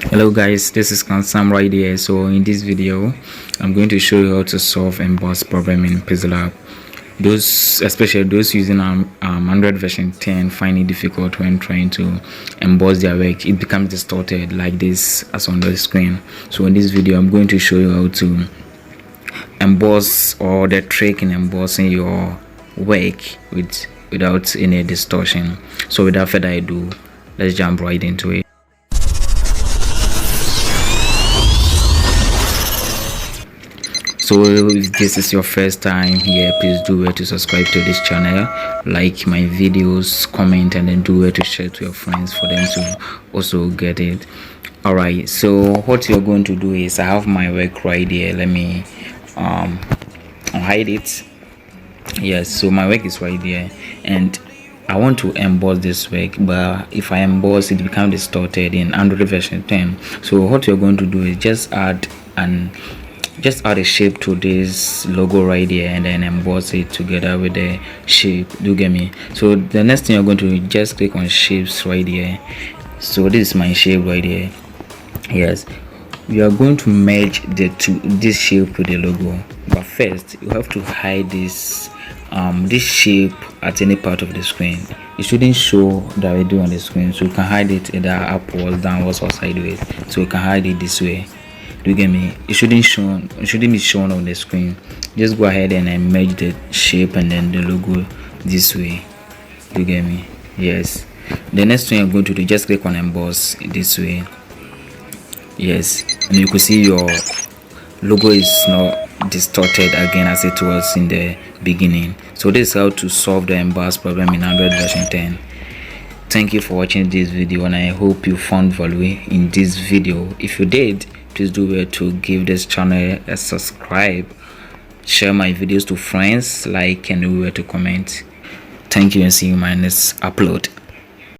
Hello guys, this is Sam right here. So in this video I'm going to show you how to solve emboss problem in Pixellab. Those, especially those using Android version 10, find it difficult when trying to emboss their work. It becomes distorted like this as on the screen. So in this video I'm going to show you how to emboss, or the trick in embossing your work without any distortion. So without further ado, let's jump right into it. So if this is your first time here, please do well to subscribe to this channel, like my videos, comment, and then do well to share to your friends for them to also get it. Alright, so what you're going to do is, I have my work right here. Let me hide it. Yes, so my work is right there, and I want to emboss this work, but if I emboss it becomes distorted in Android version 10. So what you're going to do is just add a shape to this logo right here, and then emboss it together with the shape. Do you get me? So the next thing you're going to do, just click on shapes right here. So this is my shape right here. Yes, we are going to merge this shape with the logo, but first you have to hide this shape at any part of the screen. It shouldn't show directly on the screen, so you can hide it either upwards, downwards, or sideways. So you can hide it this way. Do you get me? It shouldn't be shown on the screen. Just go ahead and merge the shape and then the logo this way. Do you get me? Yes. The next thing you're going to do, just click on emboss this way. Yes, and you can see your logo is not distorted again as it was in the beginning. So this is how to solve the emboss problem in Android version 10. Thank you for watching this video, and I hope you found value in this video. If you did, please do well to give this channel a subscribe, share my videos to friends, like, and do well to comment. Thank you, and see you in my next upload.